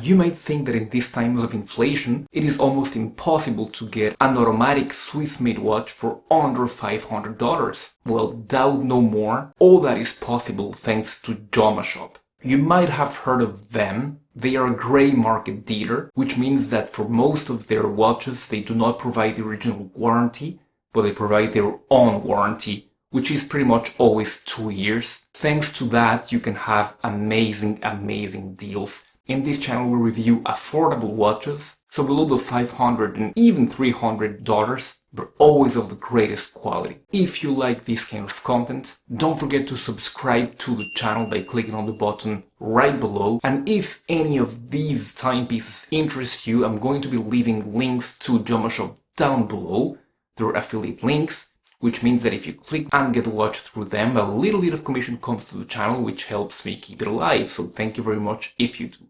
You might think that in these times of inflation, it is almost impossible to get an automatic Swiss-made watch for under $500. Well, doubt no more, all that is possible thanks to Jomashop. You might have heard of them. They are a grey market dealer, which means that for most of their watches they do not provide the original warranty, but they provide their own warranty, which is pretty much always 2 years. Thanks to that, you can have amazing deals. In this channel we review affordable watches, so below the $500 and even $300, but always of the greatest quality. If you like this kind of content, don't forget to subscribe to the channel by clicking on the button right below. And if any of these timepieces interest you, I'm going to be leaving links to Jomashop down below. They're affiliate links, which means that if you click and get a watch through them, a little bit of commission comes to the channel, which helps me keep it alive, so thank you very much if you do.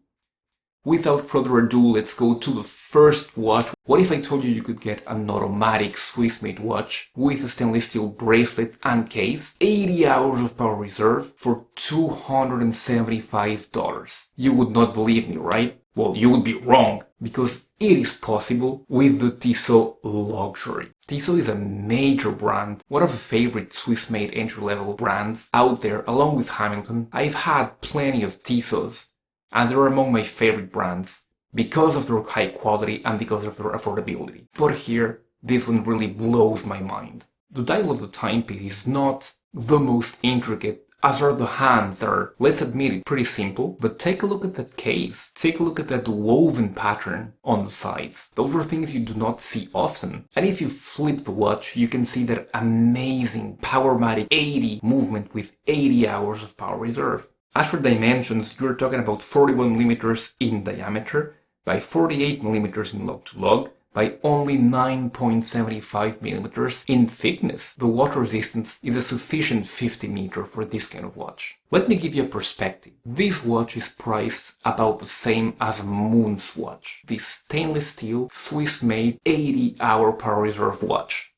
Without further ado, let's go to the first watch. What if I told you you could get an automatic Swiss-made watch with a stainless steel bracelet and case, 80 hours of power reserve for $275? You would not believe me, right? Well, you would be wrong, because it is possible with the Tissot Luxury. Tissot is a major brand, one of the favorite Swiss-made entry-level brands out there, along with Haminton. I've had plenty of Tissots, and they're among my favorite brands because of their high quality and because of their affordability. But here, this one really blows my mind. The dial of the timepiece is not the most intricate, as are the hands that are, let's admit it, pretty simple, but take a look at that case. Take a look at that woven pattern on the sides. Those are things you do not see often. And if you flip the watch, you can see that amazing Powermatic 80 movement with 80 hours of power reserve. As for dimensions, you're talking about 41mm in diameter by 48mm in lug-to-lug by only 9.75mm in thickness. The water resistance is a sufficient 50m for this kind of watch. Let me give you a perspective. This watch is priced about the same as a Moon's watch, this stainless steel, Swiss-made 80-hour power reserve watch.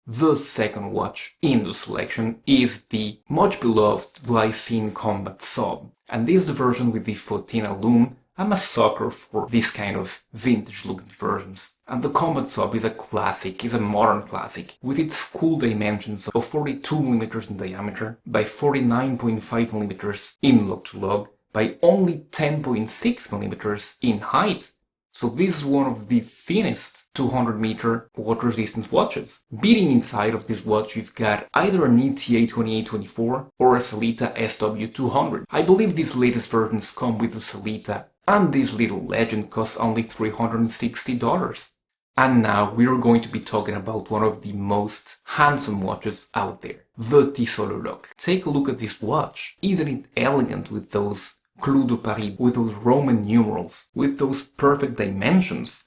The second watch in the selection is the much beloved Glycine Combat Sub, and this is the version with the Fotina lume. I'm a sucker for this kind of vintage looking versions, and the Combat Sub is a classic, is a modern classic, with its cool dimensions of 42mm in diameter by 49.5mm in lug-to-lug by only 10.6mm in height. So this is one of the thinnest 200-meter water resistance watches. Beating inside of this watch you've got either an ETA 2824 or a Sellita SW200. I believe these latest versions come with the Sellita, and this little legend costs only $360. And now we're going to be talking about one of the most handsome watches out there, the Tissot Le Locle. Take a look at this watch. Isn't it elegant with those Clous de Paris, with those Roman numerals, with those perfect dimensions?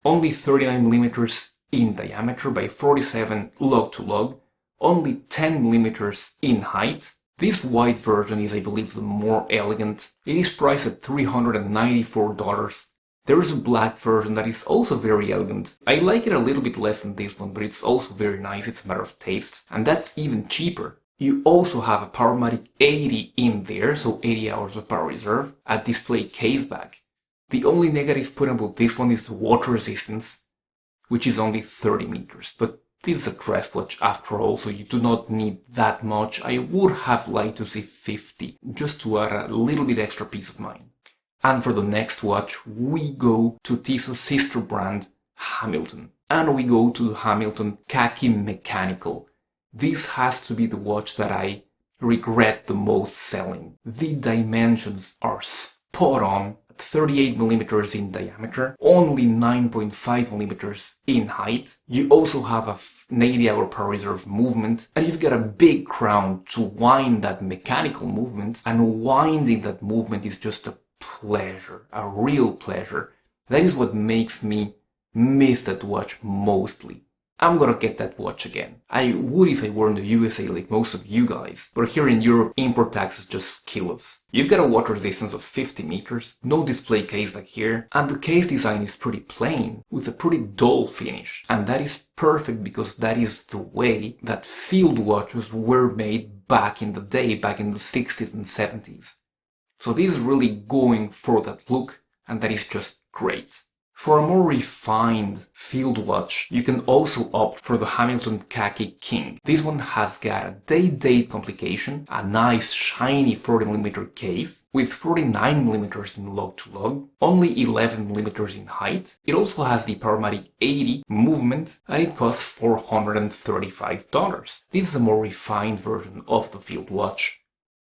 Only 39mm in diameter by 47 lug-to-lug, only 10mm in height. This white version is, I believe, the more elegant. It is priced at $394. There is a black version that is also very elegant. I like it a little bit less than this one, but it's also very nice, it's a matter of taste, and that's even cheaper. You also have a Powermatic 80 in there, so 80 hours of power reserve, a display case back. The only negative point about this one is the water resistance, which is only 30m, but this is a dress watch after all, so you do not need that much. I would have liked to see 50, just to add a little bit extra peace of mind. And for the next watch, we go to Tissot sister brand, Hamilton. And we go to the Haminton Khaki Mechanical. This has to be the watch that I regret the most selling. The dimensions are spot on, 38mm in diameter, only 9.5mm in height. You also have an 80-hour power reserve movement, and you've got a big crown to wind that mechanical movement, and winding that movement is just a pleasure, a real pleasure. That is what makes me miss that watch mostly. I'm gonna get that watch again. I would if I were in the USA like most of you guys, but here in Europe import taxes just kill us. You've got a water resistance of 50m, no display case back here, and the case design is pretty plain, with a pretty dull finish. And that is perfect because that is the way that field watches were made back in the day, back in the 60s and 70s. So this is really going for that look, and that is just great. For a more refined field watch, you can also opt for the Haminton Khaki King. This one has got a day-date complication, a nice shiny 40mm case, with 49mm in log-to-log, only 11mm in height. It also has the Powermatic 80 movement, and it costs $435. This is a more refined version of the field watch,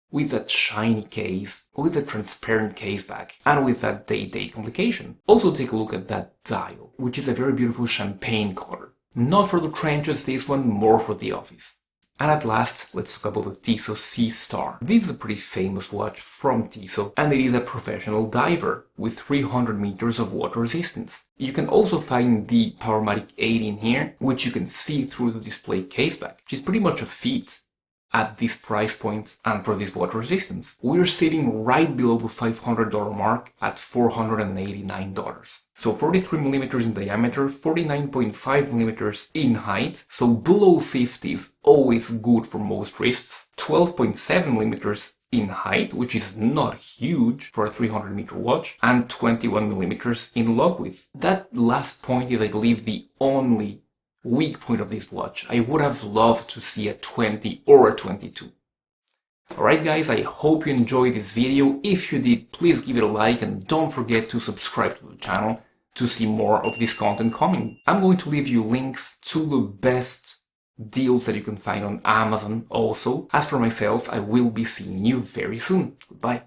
with that shiny case, with the transparent case back, and with that day-date complication. Also take a look at that dial, which is a very beautiful champagne color. Not for the trenches, this one, more for the office. And at last, let's talk about the Tissot Seastar. This is a pretty famous watch from Tissot, and it is a professional diver with 300 meters of water resistance. You can also find the Powermatic 80 in here, which you can see through the display caseback, which is pretty much a feat at this price point and for this water resistance. We're sitting right below the $500 mark at $489. So 43mm in diameter, 49.5mm in height, so below 50 is always good for most wrists, 12.7mm in height, which is not huge for a 300-meter watch, and 21mm in log width. That last point is, I believe, the only weak point of this watch. I would have loved to see a 20 or a 22. Alright guys, I hope you enjoyed this video. If you did, please give it a like and don't forget to subscribe to the channel to see more of this content coming. I'm going to leave you links to the best deals that you can find on Amazon also. As for myself, I will be seeing you very soon. Goodbye.